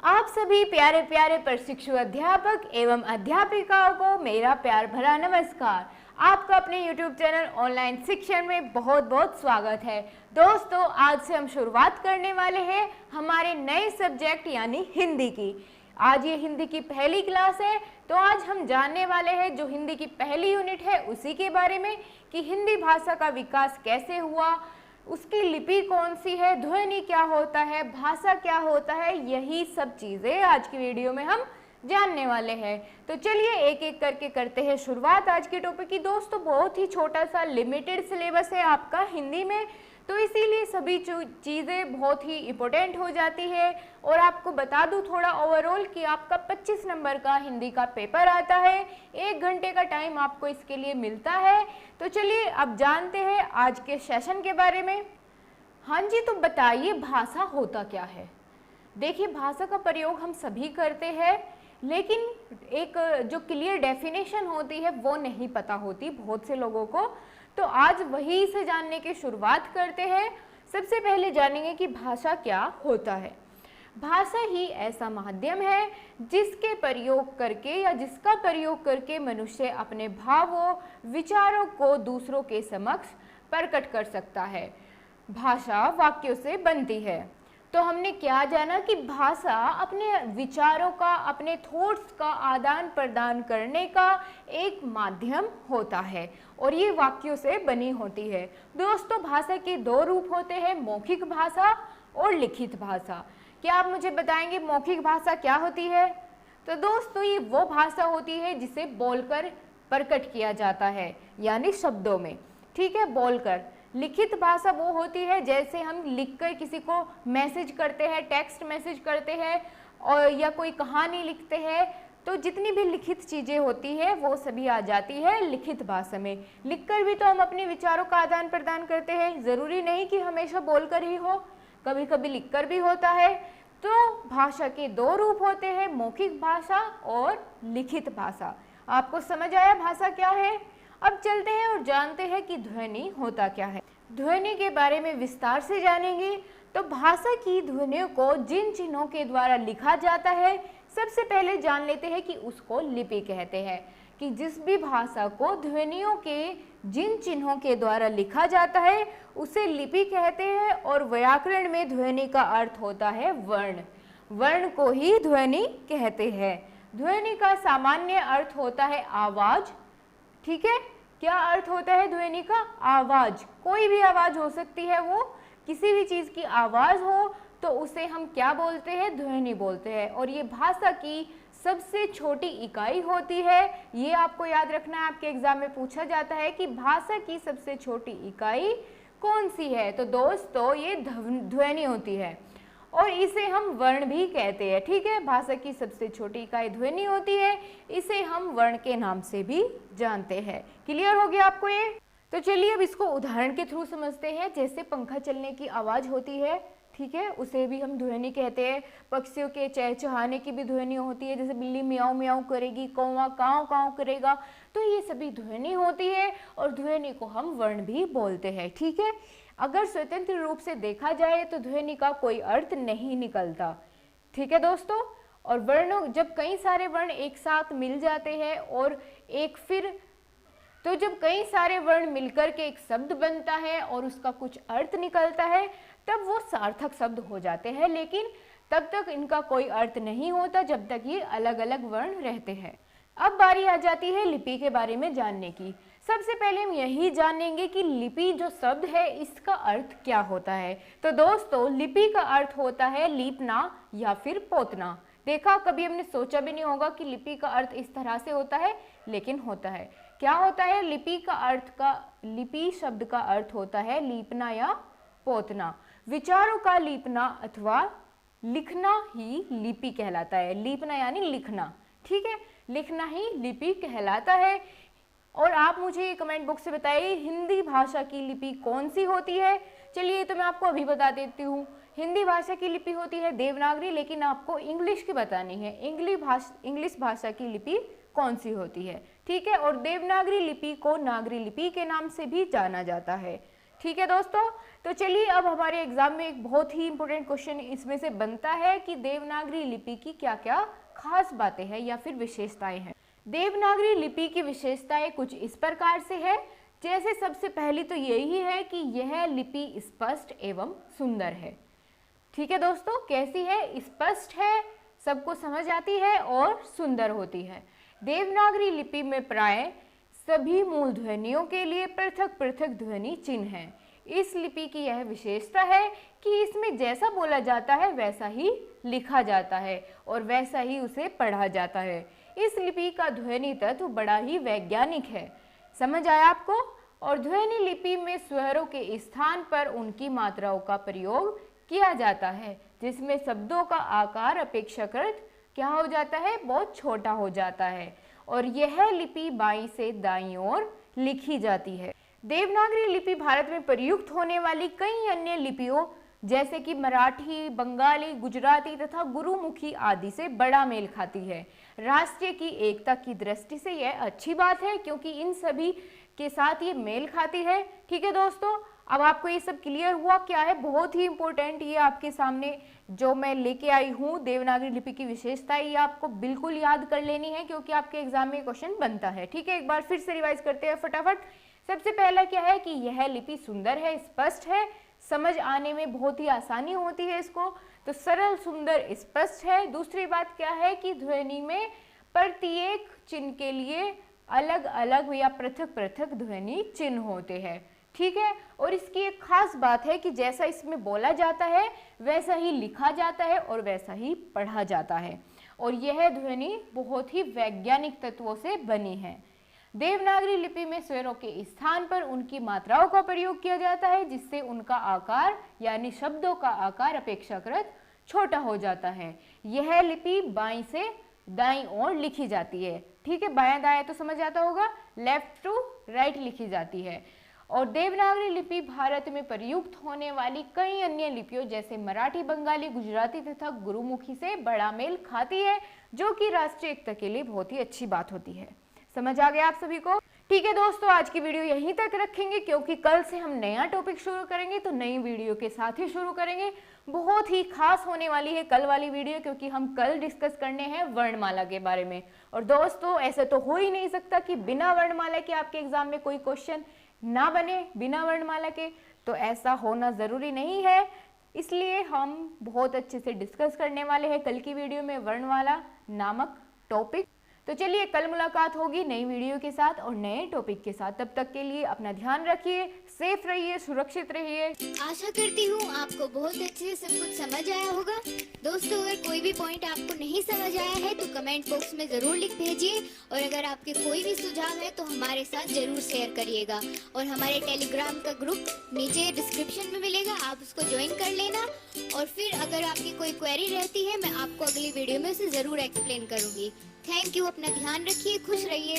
आप सभी प्यारे प्यारे प्रशिक्षु अध्यापक एवं अध्यापिकाओं को मेरा प्यार भरा नमस्कार। आपका अपने YouTube चैनल ऑनलाइन शिक्षण में बहुत बहुत स्वागत है। दोस्तों, आज से हम शुरुआत करने वाले हैं हमारे नए सब्जेक्ट यानी हिंदी की। आज ये हिंदी की पहली क्लास है, तो आज हम जानने वाले हैं जो हिंदी की पहली यूनिट है उसी के बारे में कि हिंदी भाषा का विकास कैसे हुआ, उसकी लिपि कौन सी है, ध्वनि क्या होता है, भाषा क्या होता है, यही सब चीज़ें आज की वीडियो में हम जानने वाले हैं। तो चलिए एक एक करके करते हैं शुरुआत आज के टॉपिक की। दोस्तों, बहुत ही छोटा सा लिमिटेड सिलेबस है आपका हिंदी में, तो इसीलिए सभी चीज़ें बहुत ही इम्पोर्टेंट हो जाती है। और आपको बता दूं थोड़ा ओवरऑल कि आपका 25 नंबर का हिंदी का पेपर आता है, 1 घंटे का टाइम आपको इसके लिए मिलता है। तो चलिए अब जानते हैं आज के सेशन के बारे में। हाँ जी, तो बताइए भाषा होता क्या है। देखिए, भाषा का प्रयोग हम सभी करते हैं, लेकिन एक जो क्लियर डेफिनेशन होती है वो नहीं पता होती बहुत से लोगों को। तो आज वही से जानने की शुरुआत करते हैं। सबसे पहले जानेंगे कि भाषा क्या होता है। भाषा ही ऐसा माध्यम है जिसके प्रयोग करके या जिसका प्रयोग करके मनुष्य अपने भावों, विचारों को दूसरों के समक्ष प्रकट कर सकता है। भाषा वाक्यों से बनती है। तो हमने क्या जाना कि भाषा अपने विचारों का, अपने थॉट्स का आदान प्रदान करने का एक माध्यम होता है और ये वाक्यों से बनी होती है। दोस्तों, भाषा के 2 रूप होते हैं, मौखिक भाषा और लिखित भाषा। क्या आप मुझे बताएंगे मौखिक भाषा क्या होती है? तो दोस्तों, ये वो भाषा होती है जिसे बोलकर प्रकट किया जाता है, यानी शब्दों में, ठीक है, बोलकर। लिखित भाषा वो होती है जैसे हम लिखकर किसी को मैसेज करते हैं, टेक्स्ट मैसेज करते हैं और या कोई कहानी लिखते हैं, तो जितनी भी लिखित चीज़ें होती है वो सभी आ जाती है लिखित भाषा में। लिखकर भी तो हम अपने विचारों का आदान प्रदान करते हैं, ज़रूरी नहीं कि हमेशा बोलकर ही हो, कभी कभी लिखकर भी होता है। तो भाषा के 2 रूप होते हैं, मौखिक भाषा और लिखित भाषा। आपको समझ आया भाषा क्या है? अब चलते हैं और जानते हैं कि ध्वनि होता क्या है। ध्वनि के बारे में विस्तार से जानेंगे। तो भाषा की ध्वनियों को जिन चिन्हों के द्वारा लिखा जाता है, सबसे पहले जान लेते हैं कि उसको लिपि कहते हैं। कि जिस भी भाषा को ध्वनियों के जिन चिन्हों के द्वारा लिखा जाता है उसे लिपि कहते हैं। और व्याकरण में ध्वनि का अर्थ होता है वर्ण। वर्ण को ही ध्वनि कहते हैं। ध्वनि का सामान्य अर्थ होता है आवाज, ठीक है। क्या अर्थ होता है ध्वनि का? आवाज। कोई भी आवाज हो सकती है, वो किसी भी चीज की आवाज हो तो उसे हम क्या बोलते हैं? ध्वनि बोलते हैं। और ये भाषा की सबसे छोटी इकाई होती है। ये आपको याद रखना है, आपके एग्जाम में पूछा जाता है कि भाषा की सबसे छोटी इकाई कौन सी है। तो दोस्तों, ये ध्वनि होती है और इसे हम वर्ण भी कहते हैं, ठीक है। भाषा की सबसे छोटी इकाई ध्वनि होती है, इसे हम वर्ण के नाम से भी जानते हैं। क्लियर हो गया आपको ये? तो चलिए अब इसको उदाहरण के थ्रू समझते हैं। जैसे पंखा चलने की आवाज होती है, ठीक है, उसे भी हम ध्वनि कहते हैं। पक्षियों के चहचहाने की भी ध्वनि होती है, जैसे बिल्ली म्याऊं म्याऊं करेगी, कौवा काव काव करेगा, तो ये सभी ध्वनि होती है और ध्वनि को हम वर्ण भी बोलते हैं, ठीक है। अगर स्वतंत्र रूप से देखा जाए तो ध्वनि का कोई अर्थ नहीं निकलता, ठीक है दोस्तों। और वर्णों, जब कई सारे वर्ण एक साथ मिल जाते हैं और जब कई सारे वर्ण मिलकर के एक शब्द बनता है और उसका कुछ अर्थ निकलता है, तब वो सार्थक शब्द हो जाते हैं। लेकिन तब तक इनका कोई अर्थ नहीं होता जब तक ये अलग अलग वर्ण रहते हैं। अब बारी आ जाती है लिपि के बारे में जानने की। सबसे पहले हम यही जानेंगे कि लिपि जो शब्द है इसका अर्थ क्या होता है। तो दोस्तों, लिपि का अर्थ होता है लीपना या फिर पोतना। देखा, कभी हमने सोचा भी नहीं होगा कि लिपि का अर्थ इस तरह से होता है, लेकिन होता है। क्या होता है? लिपि शब्द का अर्थ होता है लीपना या पोतना। विचारों का लीपना अथवा लिखना ही लिपि कहलाता है। लीपना यानी लिखना, ठीक है, लिखना ही लिपि कहलाता है। और आप मुझे कमेंट बॉक्स से बताइए हिंदी भाषा की लिपि कौन सी होती है। चलिए, तो मैं आपको अभी बता देती हूँ। हिंदी भाषा की लिपि होती है देवनागरी, लेकिन आपको इंग्लिश की बतानी है। इंग्लिश भाषा की लिपि कौन सी होती है, ठीक है। और देवनागरी लिपि को नागरी लिपि के नाम से भी जाना जाता है, ठीक है दोस्तों, तो चलिए अब हमारे एग्जाम में एक बहुत ही इंपॉर्टेंट क्वेश्चन इसमें से बनता है कि देवनागरी लिपि की क्या क्या खास बातें हैं या फिर विशेषताएं हैं। देवनागरी लिपि की विशेषताएं कुछ इस प्रकार से है। जैसे सबसे पहली तो यही है कि यह लिपि स्पष्ट एवं सुंदर है। ठीक है दोस्तों, कैसी है? स्पष्ट है, सबको समझ आती है और सुंदर होती है। देवनागरी लिपि में प्राय सभी मूल ध्वनियों के लिए पृथक पृथक ध्वनि चिन्ह हैं। इस लिपि की यह विशेषता है कि इसमें जैसा बोला जाता है वैसा ही लिखा जाता है और वैसा ही उसे पढ़ा जाता है। इस लिपि का ध्वनि तत्व बड़ा ही वैज्ञानिक है। समझ आया आपको? और ध्वनि लिपि में स्वरों के स्थान पर उनकी मात्राओं का प्रयोग किया जाता है, जिसमें शब्दों का आकार अपेक्षाकृत क्या हो जाता है? बहुत छोटा हो जाता है और यह लिपि बाईं से दाईं ओर लिखी जाती है। देवनागरी लिपि भारत में प्रयुक्त होने वाली कई अन्य लिपियों जैसे कि मराठी, बंगाली, गुजराती तथा गुरुमुखी आदि से बड़ा मेल खाती है। राष्ट्र की एकता की दृष्टि से यह अच्छी बात है क्योंकि इन सभी के साथ ये मेल खाती है। ठीक है दोस्तों, अब आपको ये सब क्लियर हुआ क्या है? बहुत ही इंपॉर्टेंट ये आपके सामने जो मैं लेके आई हूँ देवनागरी लिपि की विशेषता, ये आपको बिल्कुल याद कर लेनी है क्योंकि आपके एग्जाम में क्वेश्चन बनता है। ठीक है, एक बार फिर से रिवाइज करते हैं फटाफट। सबसे पहला क्या है कि यह लिपि सुंदर है, स्पष्ट है, समझ आने में बहुत ही आसानी होती है इसको, तो सरल, सुंदर, स्पष्ट है। दूसरी बात क्या है कि ध्वनि में प्रत्येक चिन्ह के लिए अलग अलग या पृथक पृथक ध्वनि चिन्ह होते हैं। ठीक है, और इसकी एक खास बात है कि जैसा इसमें बोला जाता है वैसा ही लिखा जाता है और वैसा ही पढ़ा जाता है और यह ध्वनि बहुत ही वैज्ञानिक तत्वों से बनी है। देवनागरी लिपि में स्वरों के स्थान पर उनकी मात्राओं का प्रयोग किया जाता है, जिससे उनका आकार यानी शब्दों का आकार अपेक्षाकृत छोटा हो जाता है। यह लिपि बाईं से दाईं ओर लिखी जाती है। ठीक है, बायां दायां तो समझ आता होगा, लेफ्ट टू राइट लिखी जाती है। और देवनागरी लिपि भारत में प्रयुक्त होने वाली कई अन्य लिपियों जैसे मराठी, बंगाली, गुजराती तथा गुरुमुखी से बड़ा मेल खाती है, जो कि राष्ट्रीय एकता के लिए बहुत ही अच्छी बात होती है। समझ आ गया आप सभी को? ठीक है दोस्तों, आज की वीडियो यहीं तक रखेंगे क्योंकि कल से हम नया टॉपिक शुरू करेंगे, तो नई वीडियो के साथ ही शुरू करेंगे। बहुत ही खास होने वाली है कल वाली वीडियो क्योंकि हम कल डिस्कस करने हैं वर्णमाला के बारे में। और दोस्तों, ऐसे तो हो ही नहीं सकता कि बिना वर्णमाला के आपके एग्जाम में कोई क्वेश्चन ना बने बिना वर्णमाला के, तो ऐसा होना जरूरी नहीं है। इसलिए हम बहुत अच्छे से डिस्कस करने वाले हैं कल की वीडियो में वर्णमाला नामक टॉपिक। तो चलिए कल मुलाकात होगी नई वीडियो के साथ और नए टॉपिक के साथ। तब तक के लिए अपना ध्यान रखिए, सेफ रहिए, सुरक्षित रहिए। आशा करती हूँ आपको बहुत अच्छे से सब कुछ समझ आया होगा। दोस्तों, अगर कोई भी पॉइंट आपको नहीं समझ आया है तो कमेंट बॉक्स में जरूर लिख भेजिए और अगर आपके कोई भी सुझाव है तो हमारे साथ जरूर शेयर करिएगा। और हमारे टेलीग्राम का ग्रुप नीचे डिस्क्रिप्शन में मिलेगा, आप उसको ज्वाइन कर लेना। और फिर अगर आपकी कोई क्वेरी रहती है मैं आपको अगली वीडियो में उसे जरूर एक्सप्लेन करूंगी। थैंक यू, अपना ध्यान रखिए, खुश रहिए।